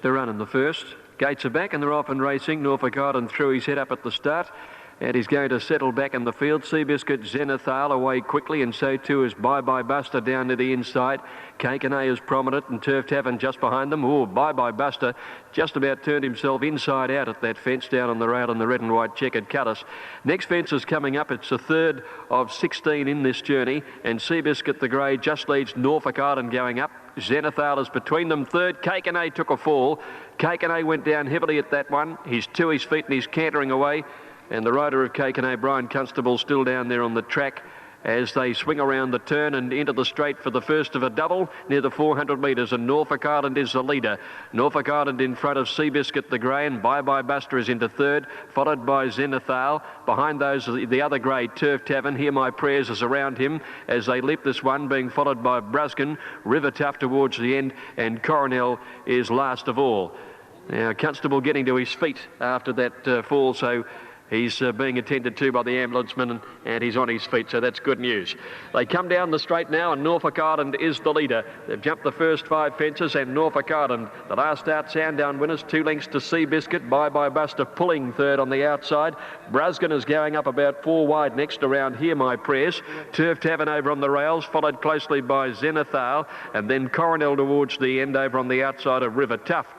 the run in the first. Gates are back and they're off and racing. Norfolk Island threw his head up at the start. And he's going to settle back in the field. Seabiscuit, Zenithal away quickly, and so too is Bye Bye Buster down to the inside. Cake and A is prominent, and Turf Tavern just behind them. Oh, Bye Bye Buster just about turned himself inside out at that fence down on the rail in the red and white checkered colours. Next fence is coming up. It's the third of 16 in this journey, and Seabiscuit the grey just leads Norfolk Island going up. Zenithal is between them third. Cake and A took a fall. Cake and A went down heavily at that one. He's to his feet and he's cantering away. And the rider of Cake and A, Brian Constable, still down there on the track as they swing around the turn and into the straight for the first of a double near the 400 metres, and Norfolk Island is the leader. Norfolk Island in front of Seabiscuit the grey, and Bye Bye Buster is into third, followed by Zenithal. Behind those, the other grey, Turf Tavern. Hear My Prayers is around him as they leap this one, being followed by Bruskin, River Tough towards the end, and Coronel is last of all. Now, Constable getting to his feet after that fall, so he's being attended to by the ambulanceman, and he's on his feet, so that's good news. They come down the straight now, and Norfolk Island is the leader. They've jumped the first 5 fences, and Norfolk Island, the last out Sandown winners, 2 lengths to Seabiscuit. Bye Bye Buster pulling third on the outside. Bruskin is going up about 4 wide next around Hear My Prayers. Turf Tavern over on the rails, followed closely by Zenithal, and then Coronel towards the end over on the outside of River Tough.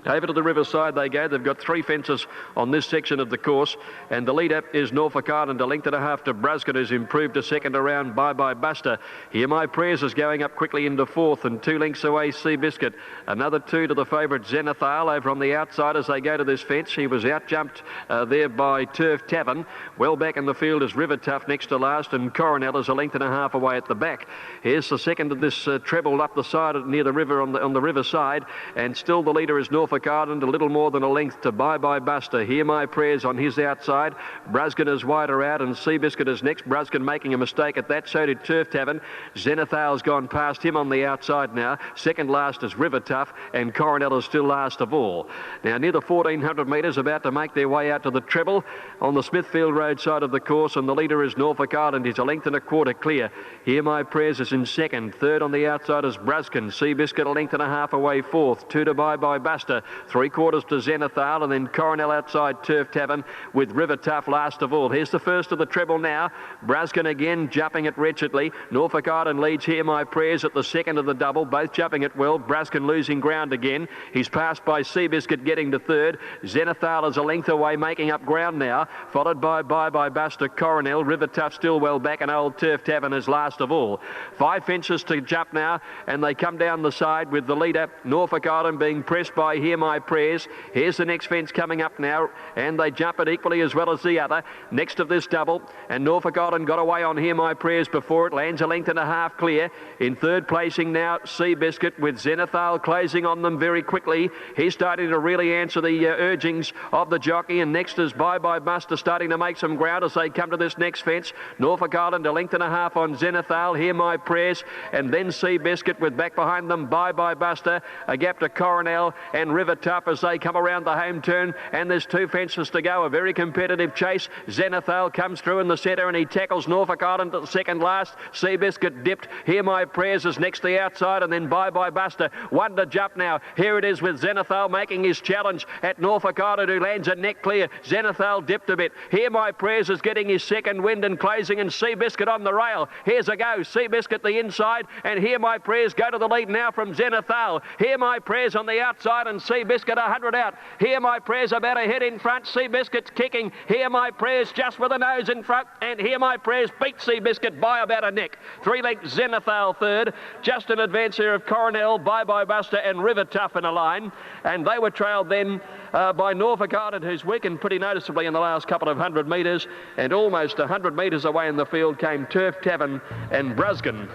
Over to the riverside they go. They've got 3 fences on this section of the course, and the leader is Norfolk Island, a length and a half to Bruskin, who's improved to second around Bye Bye Buster. Hear My Prayers is going up quickly into fourth, and 2 lengths away Seabiscuit. Another 2 to the favourite Zenithal over on the outside as they go to this fence. He was out-jumped there by Turf Tavern. Well back in the field is River Tough next to last, and Coronel is a length and a half away at the back. Here's the second of this treble up the side near the river on the riverside, and still the leader is Norfolk Island, a little more than a length to Bye Bye Buster. Hear My Prayers on his outside. Bruskin is wider out, and Seabiscuit is next. Bruskin making a mistake at that, so did Turf Tavern. Zenithal's gone past him on the outside now. Second last is River Tough, and Coronel is still last of all. Now near the 1400 metres, about to make their way out to the treble on the Smithfield Road side of the course, and the leader is Norfolk Island. He's a length and a quarter clear. Hear My Prayers is in second. Third on the outside is Bruskin. Seabiscuit a length and a half away fourth. 2 to Bye Bye Buster. 3/4 to Zenithal, and then Coronel outside Turf Tavern with River Tough last of all. Here's the first of the treble now. Bruskin again jumping it wretchedly. Norfolk Island leads Hear My Prayers at the second of the double, both jumping it well. Bruskin losing ground again. He's passed by Seabiscuit getting to third. Zenithal is a length away, making up ground now, followed by Bye Bye Buster, Coronel. River Tough still well back, and old Turf Tavern is last of all. 5 fences to jump now, and they come down the side with the leader Norfolk Island being pressed by Hear My Prayers. Here's the next fence coming up now, and they jump it equally as well as the other. Next of this double, and Norfolk Island got away on Hear My Prayers before it lands a length and a half clear. In third placing now, Seabiscuit with Zenithal closing on them very quickly. He's starting to really answer the urgings of the jockey, and next is Bye Bye Buster starting to make some ground as they come to this next fence. Norfolk Island a length and a half on Zenithal, Hear My Prayers, and then Seabiscuit with back behind them Bye Bye Buster, a gap to Coronel and River Tough as they come around the home turn, and there's 2 fences to go. A very competitive chase. Zenithal comes through in the centre, and he tackles Norfolk Island at the second last. Seabiscuit dipped. Hear My Prayers is next to the outside, and then Bye Bye Buster. 1 to jump now. Here it is with Zenithal making his challenge at Norfolk Island, who lands a neck clear. Zenithal dipped a bit. Hear My Prayers is getting his second wind and closing, and Seabiscuit on the rail. Here's a go. Seabiscuit the inside, and Hear My Prayers go to the lead now from Zenithal. Hear My Prayers on the outside, and Seabiscuit 100 out. Hear My Prayers about a head in front. Seabiscuit's kicking. Hear My Prayers just with a nose in front, and Hear My Prayers beat Seabiscuit by about a neck. 3 lengths Zenithal third. Just in advance here of Coronel, Bye Bye Buster and River Tough in a line, and they were trailed then by Norfolk Island, who's weakened pretty noticeably in the last couple of 100 metres, and almost 100 metres away in the field came Turf Tavern and Bruskin,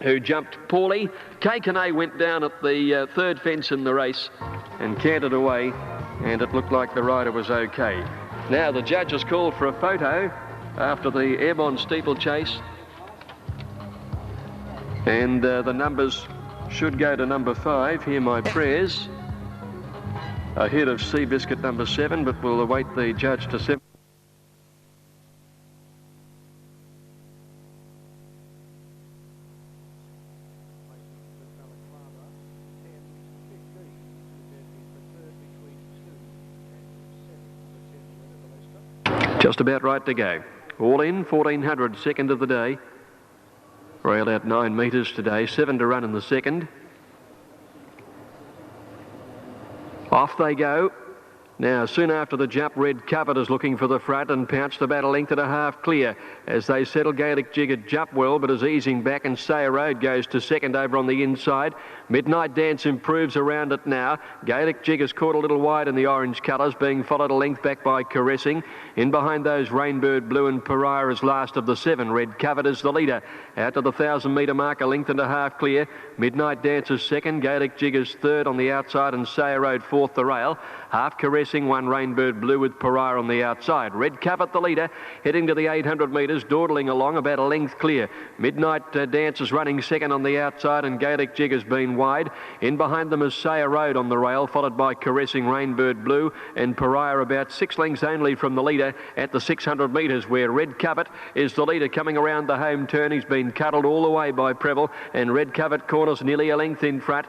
who jumped poorly. Cake and A went down at the third fence in the race and cantered away, and it looked like the rider was okay. Now the judges called for a photo after the Airmond steeple chase, and the numbers should go to number 5, Hear My Prayers, ahead of Seabiscuit number 7, but we'll await the judge to 7. Just about right to go. All in, 1400, second of the day. Railed out 9 metres today, 7 to run in the second. Off they go. Now, soon after the jump, Red Covered is looking for the front and pounced about a length and a half clear. As they settle, Gaelic Jigger jump well, but is easing back, and Sayer Road goes to second over on the inside. Midnight Dance improves around it now. Gaelic Jigger's caught a little wide in the orange colours, being followed a length back by Caressing. In behind those, Rainbird Blue and Pariah is last of the 7. Red Covered is the leader. Out to the 1,000-metre mark, a length and a half clear. Midnight Dance is second. Gaelic Jigger's third on the outside, and Sayer Road fourth the rail. Half Caressing, one Rainbird Blue with Pariah on the outside. Red Covered the leader, heading to the 800 metres, dawdling along about a length clear. Midnight Dance is running second on the outside, and Gaelic Jigger's been wide. In behind them is Sayer Road on the rail, followed by Caressing, Rainbird Blue and Pariah about 6 lengths only from the leader at the 600 metres, where Red Covered is the leader coming around the home turn. He's been cuddled all the way by Preble, and Red Covered corners nearly a length in front.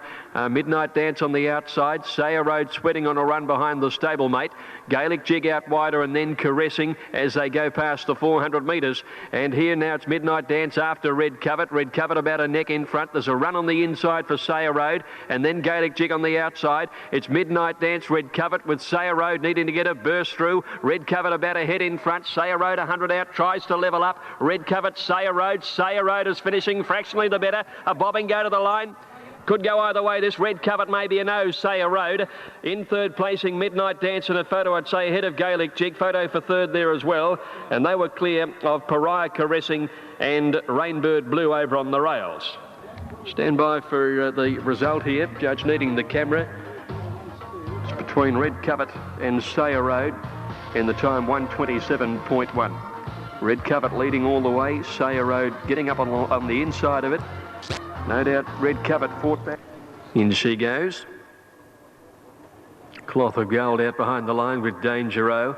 Midnight Dance on the outside. Sayer Road sweating on a run behind the stablemate. Gaelic Jig out wider, and then Caressing as they go past the 400 metres. And here now it's Midnight Dance after Red Covered. Red Covered about a neck in front. There's a run on the inside for Sayer Road, and then Gaelic Jig on the outside. It's Midnight Dance, Red Covered, with Sayer Road needing to get a burst through. Red Covered about a head in front. Sayer Road 100 out, tries to level up. Red Covered, Sayer Road. Sayer Road is finishing fractionally the better. A bobbing go to the line. Could go either way. This. Red Covered maybe a nose. Sayer Road in third placing. Midnight Dance in a photo, I'd say, ahead of Gaelic Jig. Photo for third there as well. And they were clear of Pariah, Caressing and Rainbird Blue over on the rails. Stand by for the result here. Judge needing the camera. It's between Red Covered and Sayer Road, and the time 1:27.1. Red Covered leading all the way. Sayer Road getting up on the inside of it. No doubt Red Covered fought back. In she goes. Cloth of Gold out behind the line with Dangereux.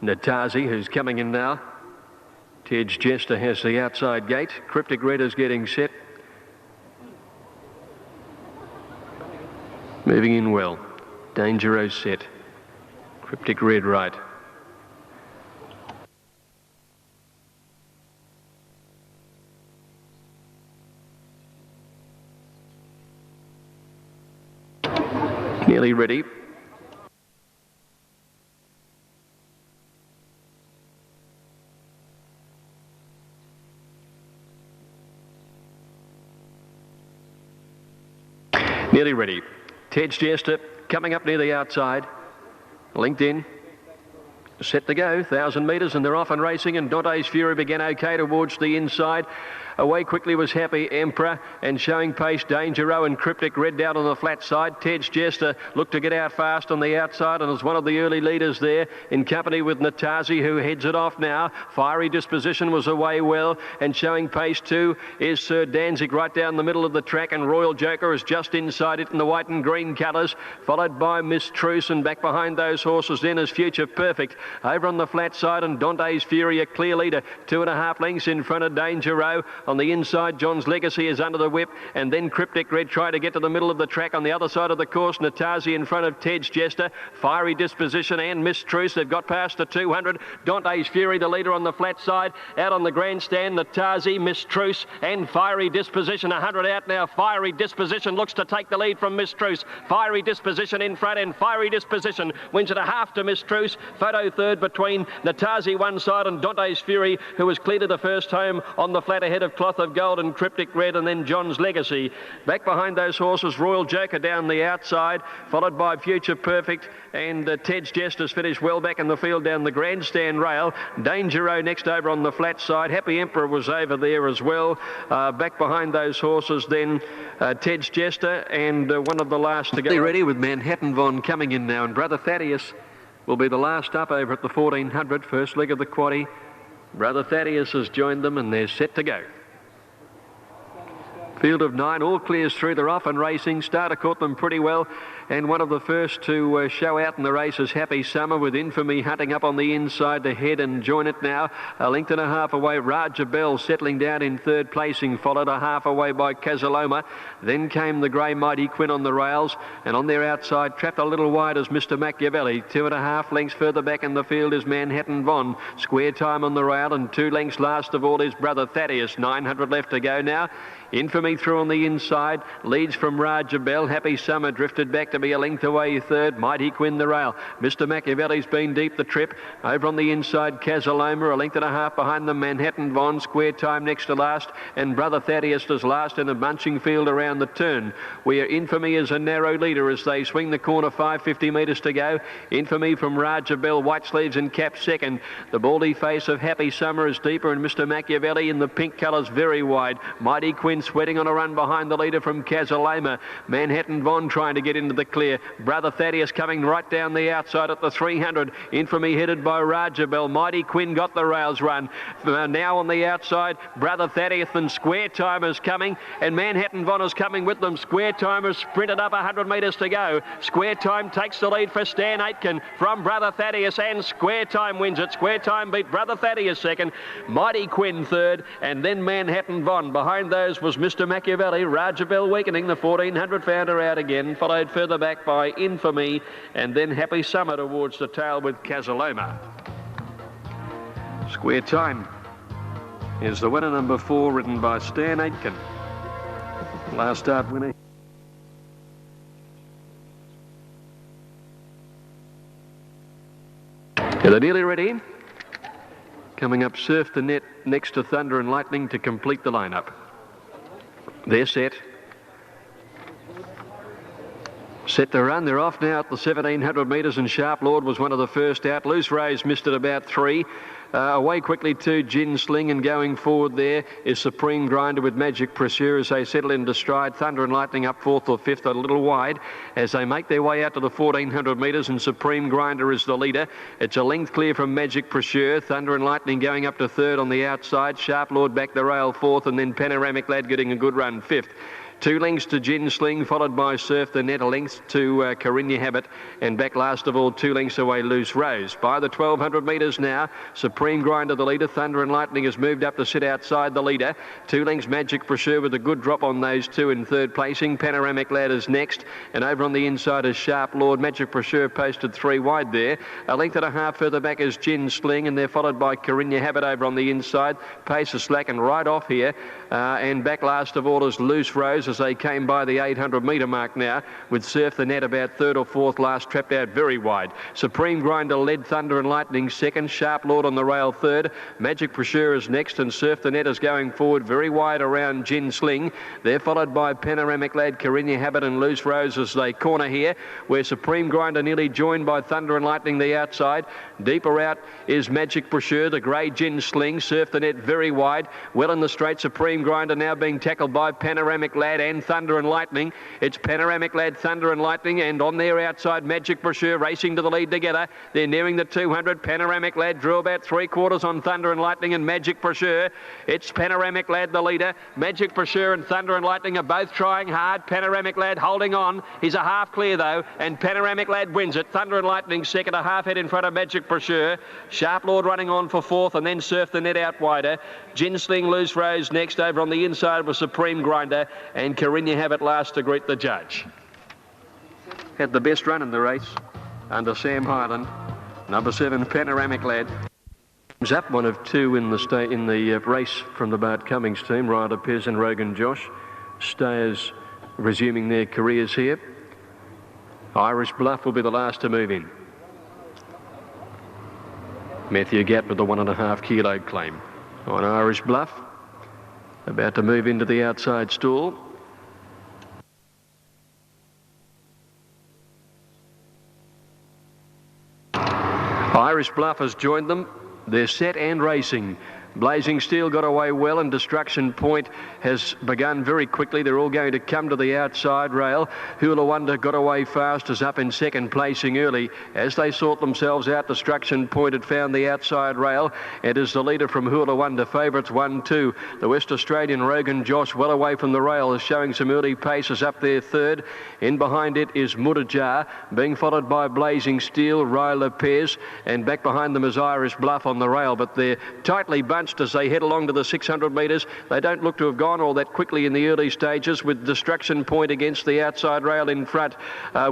Natazi, who's coming in now. Tej Jester has the outside gate. Cryptic Red is getting set. Moving in well. Dangereux set. Cryptic Red right. Nearly ready. Nearly ready. Tej Jester coming up near the outside. Linked in. Set to go. 1,000 metres, and they're off and racing, and Dante's Fury began okay towards the inside. Away quickly was Happy Emperor, and showing pace Dangereux and Cryptic Red down on the flat side. Tej Jester looked to get out fast on the outside and is one of the early leaders there, in company with Natazi, who heads it off now. Fiery Disposition was away well, and showing pace too is Sir Danzig right down the middle of the track, and Royal Joker is just inside it in the white and green colours, followed by Miss Truce, and back behind those horses then is Future Perfect over on the flat side, and Dante's Fury a clear leader, 2.5 lengths in front of Dangereux. On the inside, John's Legacy is under the whip, and then Cryptic Red try to get to the middle of the track. On the other side of the course, Natazi in front of Tej Jester. Fiery Disposition and Miss Truce, they've got past the 200. Dante's Fury, the leader on the flat side. Out on the grandstand, Natazi, Miss Truce and Fiery Disposition. 100 out now. Fiery Disposition looks to take the lead from Miss Truce. Fiery Disposition in front, and Fiery Disposition wins it a half to Miss Truce. Photo third between Natazi one side and Dante's Fury, who was clear to the first home on the flat ahead of Cloth of Gold and Cryptic Red, and then John's Legacy. Back behind those horses, Royal Joker down the outside, followed by Future Perfect, and Tej Jester's finished well back in the field down the grandstand rail. Dangereux next over on the flat side. Happy Emperor was over there as well. Back behind those horses then Tej Jester, and one of the last to go. They're ready with Manhattan Von coming in now, and Brother Thaddeus will be the last up over at the 1400, first leg of the quaddie. Brother Thaddeus has joined them, and they're set to go. Field of 9, all clears through. They're off and racing. Starter caught them pretty well. And one of the first to show out in the race is Happy Summer, with Infamy hunting up on the inside to head and join it now. A length and a half away, Raja Bell settling down in third placing, followed a half away by Casaloma. Then came the grey Mighty Quinn on the rails, and on their outside, trapped a little wide, as Mr. Machiavelli. 2.5 lengths further back in the field is Manhattan Von. Square Time on the rail, and 2 lengths last of all is Brother Thaddeus. 900 left to go now. Infamy through on the inside, leads from Raja Bell. Happy Summer drifted back to be a length away third. Mighty Quinn the rail. Mr. Machiavelli's been deep the trip. Over on the inside, Casaloma, a length and a half behind them. Manhattan Von, Square Time next to last, and Brother Thaddeus is last in a bunching field around the turn, where Infamy is a narrow leader as they swing the corner. 550 metres to go. Infamy from Raja Bell, white sleeves and cap second. The baldy face of Happy Summer is deeper, and Mr. Machiavelli in the pink colours very wide. Mighty Quinn sweating on a run behind the leader from Casaloma. Manhattan Von trying to get into the clear. Brother Thaddeus coming right down the outside at the 300. Infamy headed by Raja Bell. Mighty Quinn got the rails run. Now on the outside, Brother Thaddeus and Square Time is coming, and Manhattan Von is coming with them. Square Time has sprinted up 100 metres to go. Square Time takes the lead for Stan Aitken from Brother Thaddeus, and Square Time wins it. Square Time beat Brother Thaddeus second, Mighty Quinn third, and then Manhattan Von. Behind those was Mr. Machiavelli. Raja Bell weakening. The 1400 found her out again, followed further back by Infamy, and then Happy Summer towards the tail with Casaloma. Square Time is the winner, number 4, ridden by Stan Aitken. Last start winner. They're nearly ready. Coming up, Surf the Net next to Thunder and Lightning to complete the lineup. They're set. Set to run. They're off now at the 1700 metres, and Sharp Lord was one of the first out. Loose Rose missed it about 3. Away quickly to Gin Sling, and going forward there is Supreme Grinder with Magic Pursuer as they settle into stride. Thunder and Lightning up 4th or 5th, a little wide as they make their way out to the 1400 metres, and Supreme Grinder is the leader. It's a length clear from Magic Pursuer. Thunder and Lightning going up to 3rd on the outside. Sharp Lord back the rail 4th, and then Panoramic Lad getting a good run 5th. 2 lengths to Gin Sling, followed by Surf the Net, a length to Carinya Habit, and back last of all 2 lengths away Loose Rose. By the 1200 metres now, Supreme Grinder the leader. Thunder and Lightning has moved up to sit outside the leader. 2 lengths Magic Pursuer with a good drop on those two in third placing. Panoramic Lad is next, and over on the inside is Sharp Lord. Magic Pursuer posted 3 wide there. A length and a half further back is Gin Sling, and they're followed by Carinya Habit over on the inside. Pace is slack and right off here, and back last of all is Loose Rose as they came by the 800 metre mark now, with Surf the Net about 3rd or 4th last, trapped out very wide. Supreme Grinder led, Thunder and Lightning second, Sharp Lord on the rail 3rd, Magic Pursuer is next, and Surf the Net is going forward very wide around Gin Sling. They're followed by Panoramic Lad, Carinya Habit and Loose Rose as they corner here, where Supreme Grinder nearly joined by Thunder and Lightning the outside. Deeper out is Magic Pursuer, the grey Gin Sling. Surf the Net very wide, well in the straight. Supreme Grinder now being tackled by Panoramic Lad and Thunder and Lightning. It's Panoramic Lad, Thunder and Lightning, and on their outside Magic Pursuer racing to the lead together. They're nearing the 200. Panoramic Lad drew about 3/4 on Thunder and Lightning and Magic Pursuer. It's Panoramic Lad the leader. Magic Pursuer and Thunder and Lightning are both trying hard. Panoramic Lad holding on. He's a half clear though, and Panoramic Lad wins it. Thunder and Lightning second, a half head in front of Magic Pursuer. Sharp Lord running on for 4th, and then Surf the Net out wider. Gin Sling, Loose Rose next. Over on the inside was Supreme Grinder, and Carinya Habit last to greet the judge. Had the best run in the race under Sam Highland. Number 7, Panoramic Lad. He's up 1 of 2 in the race from the Bart Cummings team. Ryder Pez and Rogan Josh. Stayers resuming their careers here. Irish Bluff will be the last to move in. Matthew Gatt with the 1.5 kilo claim on Irish Bluff. About to move into the outside stall. Irish Bluff has joined them. They're set and racing. Blazing Steel got away well, and Destruction Point has begun very quickly. They're all going to come to the outside rail. Hula Wonder got away fast, is up in second, placing early. As they sort themselves out, Destruction Point had found the outside rail. It is the leader from Hula Wonder. Favourites 1-2. The West Australian Rogan Josh, well away from the rail, is showing some early paces up there third. In behind it is Mutajar, being followed by Blazing Steel, Rai Lopez, and back behind them is Irish Bluff on the rail. But they're tightly bunched as they head along to the 600 metres. They don't look to have gone all that quickly in the early stages, with Destruction Point against the outside rail in front.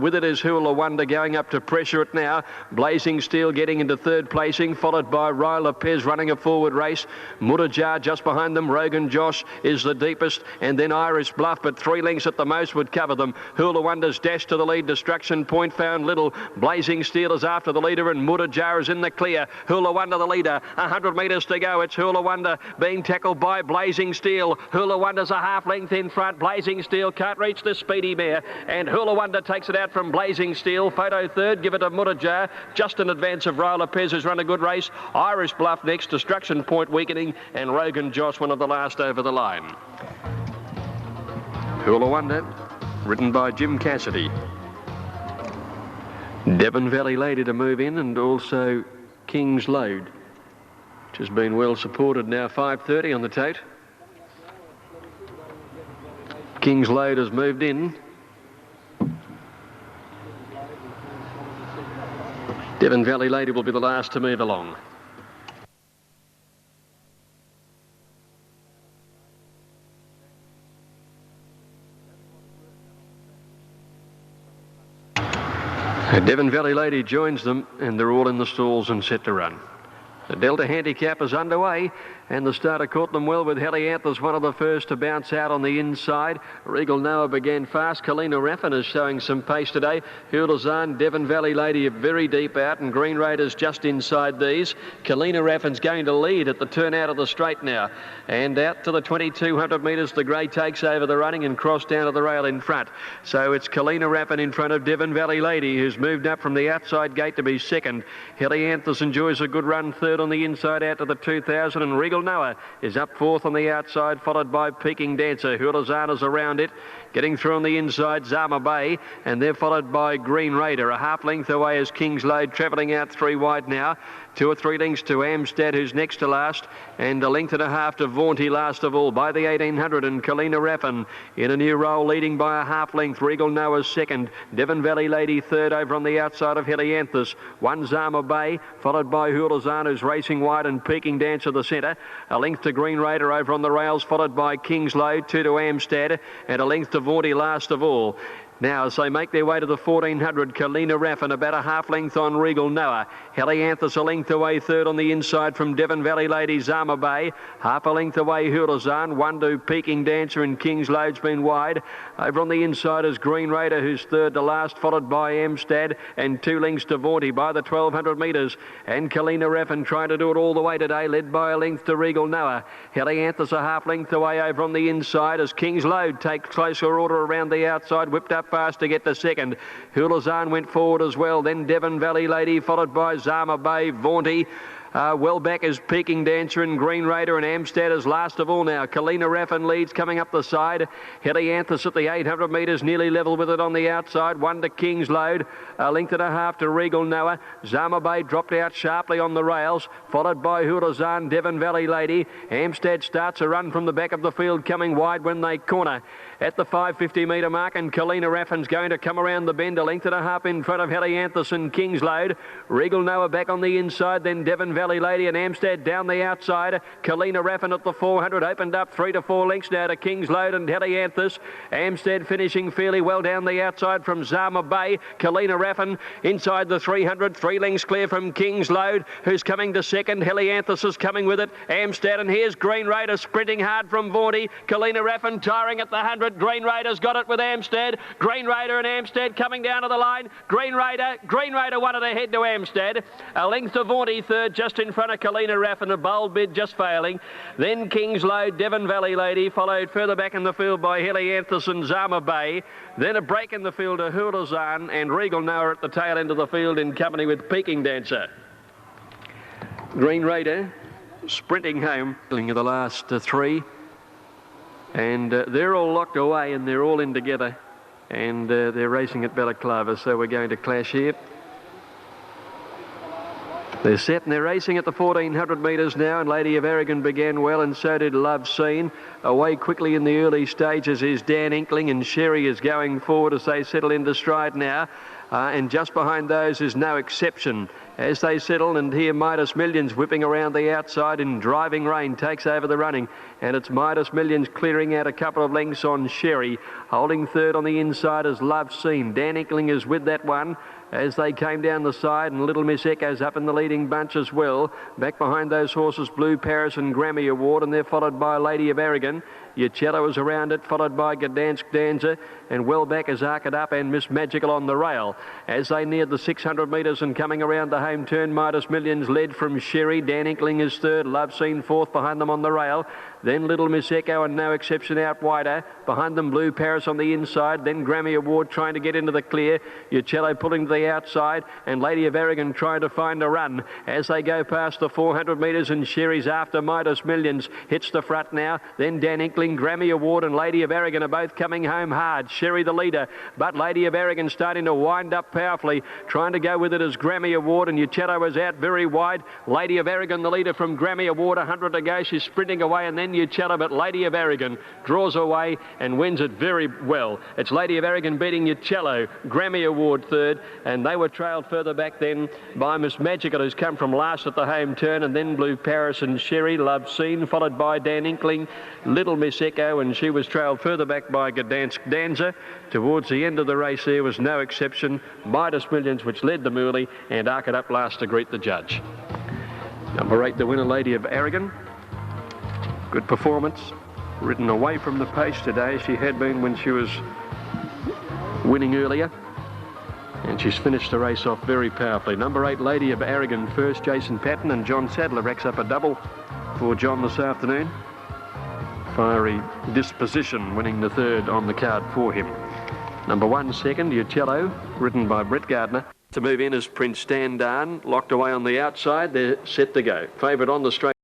With it is Hula Wonder going up to pressure it now. Blazing Steel getting into third placing, followed by Rai Lopez running a forward race. Mutajar just behind them. Rogan Josh is the deepest, and then Irish Bluff, but 3 lengths at the most would cover them. Hula Wonder's dash to the lead. Destruction Point found little. Blazing Steel is after the leader, and Mutajar is in the clear. Hula Wonder the leader. 100 metres to go. It's Hula Wonder being tackled by Blazing Steel. Hula Wonder's a half length in front. Blazing Steel can't reach the speedy mare, and Hula Wonder takes it out from Blazing Steel. Photo third, give it to Mutajar, just in advance of Rai Lopez, who's run a good race. Irish Bluff next, Destruction Point weakening, and Rogan Josh one of the last over the line. Hula Wonder, ridden by Jim Cassidy. Devon Valley Lady to move in, and also King's Load, which has been well supported now. 5:30 on the tote. King's Load has moved in. Devon Valley Lady will be the last to move along. Devon Valley Lady joins them, and they're all in the stalls and set to run. The Delta Handicap is underway, and the starter caught them well with Helianthus, one of the first to bounce out on the inside. Regal Noah began fast. Kalina Raffin is showing some pace today. Hulazan, Devon Valley Lady are very deep out, and Green Raiders just inside these. Kalina Raffin's going to lead at the turn out of the straight now. And out to the 2200 metres, the grey takes over the running and crossed down to the rail in front. So it's Kalina Raffin in front of Devon Valley Lady, who's moved up from the outside gate to be second. Helianthus enjoys a good run third on the inside out to the 2000, and Regal Noah is up fourth on the outside, followed by Peking Dancer. Hulazana's around it. Getting through on the inside, Zama Bay, and they're followed by Green Raider. A half length away is King's Load, travelling out 3 wide now. 2 or 3 lengths to Amstad, who's next to last, and a length and a half to Vaunty last of all by the 1800, and Kalina Raffin in a new role, leading by a half length. Regal Noah's second. Devon Valley Lady third over on the outside of Helianthus. 1 Zama Bay, followed by Hulazan, who's racing wide, and Peking Dancer the centre. A length to Green Raider over on the rails, followed by King's Load, 2 to Amstad, and a length to Vaunty last of all. Now, as they make their way to the 1400, Kalina Raffin about a half length on Regal Noah. Helianthus a length away third on the inside from Devon Valley Lady, Zama Bay. Half a length away, Hulazan. 1 to Peking Dancer, and King's Load's been wide. Over on the inside is Green Raider, who's third to last, followed by Amstad, and 2 lengths to Vaunty by the 1200 metres. And Kalina Raffin trying to do it all the way today, led by a length to Regal Noah. Helianthus a half length away over on the inside as King's Load takes closer order around the outside, whipped up fast to get to second. Hulazan went forward as well, then Devon Valley Lady, followed by Zama Bay, Vaunty. Well back is Peking Dancer and Green Raider, and Amstad is last of all now. Kalina Raffin leads coming up the side. Helianthus at the 800 metres, nearly level with it on the outside. 1 to King's Load, a length and a half to Regal Noah. Zama Bay dropped out sharply on the rails, followed by Hulazan, Devon Valley Lady. Amstad starts a run from the back of the field, coming wide when they corner at the 550 metre mark, and Kalina Raffin's going to come around the bend, a length and a half in front of Helianthus and King's Load. Regal Noah back on the inside, then Devon Valley Lady and Amstad down the outside. Kalina Raffin at the 400 opened up 3 to 4 lengths now to King's Load and Helianthus. Amstad finishing fairly well down the outside from Zama Bay. Kalina Raffin inside the 300, 3 lengths clear from King's Load, who's coming to second. Helianthus is coming with it. Amstad, and here's Green Raider sprinting hard from Vaunty. Kalina Raffin tiring at the 100. Green Raider's got it with Amstad. Green Raider and Amstad coming down to the line. Green Raider wanted to head to Amstad. A length to Vaunty third, just in front of Kalina Raffin. A bold bid just failing. Then King's Load, Devon Valley Lady, followed further back in the field by Helianthus and Zama Bay. Then a break in the field to Hulazan, and Regal Noah at the tail end of the field in company with Peking Dancer. Green Raider sprinting home in the last three. And they're all locked away and they're all in together. And they're racing at Balaclava, so we're going to clash here. They're set and they're racing at the 1400 metres now, and Lady of Aragon began well, and so did Love Seen. Away quickly in the early stages is Dan Inkling, and Sherry is going forward as they settle into stride now. And just behind those is No Exception as they settle, and here Midas Millions whipping around the outside in driving rain takes over the running, and it's Midas Millions clearing out a couple of lengths on Sherry. Holding third on the inside is Love Seen. Dan Inkling is with that one as they came down the side, and Little Miss Echo's up in the leading bunch as well. Back behind those horses Blue Paris and Grammy Award, and they're followed by Lady of Aragon. Yacello is around it, followed by Gdansk Danza, and well back is Arcade Up and Miss Magical on the rail. As they neared the 600 metres and coming around the home turn, Midas Millions led from Sherry. Dan Inkling is third, Love Seen fourth behind them on the rail. Then Little Miss Echo and No Exception out wider. Behind them Blue Paris on the inside, then Grammy Award trying to get into the clear. Yacello pulling to the outside, and Lady of Aragon trying to find a run as they go past the 400 metres, and Sherry's after Midas Millions. Hits the front now, then Dan Inkling, Grammy Award and Lady of Aragon are both coming home hard. Sherry the leader, but Lady of Aragon starting to wind up powerfully. Trying to go with it as Grammy Award, and Yacello is out very wide. Lady of Aragon the leader from Grammy Award, 100 to go. She's sprinting away, and then Yacello, but Lady of Aragon draws away and wins it very well. It's Lady of Aragon beating Yacello, Grammy Award third, and they were trailed further back then by Miss Magical, who's come from last at the home turn, and then Blue Paris and Sherry. Love Seen followed by Dan Inkling, Little Miss Echo, and she was trailed further back by Gdansk Danza. Towards the end of the race there was No Exception, Midas Millions, which led them early, and Arcade Up last to greet the judge. Number 8, the winner, Lady of Aragon. Good performance, ridden away from the pace today. She had been when she was winning earlier, and she's finished the race off very powerfully. Number 8, Lady of Aragon first. Jason Patton and John Sadler racks up a double for John this afternoon. Fiery Disposition winning the third on the card for him. Number 1 second, Yacello, ridden by Brett Gardner. To move in is Prince Standarn, locked away on the outside. They're set to go. Favourite on the straight.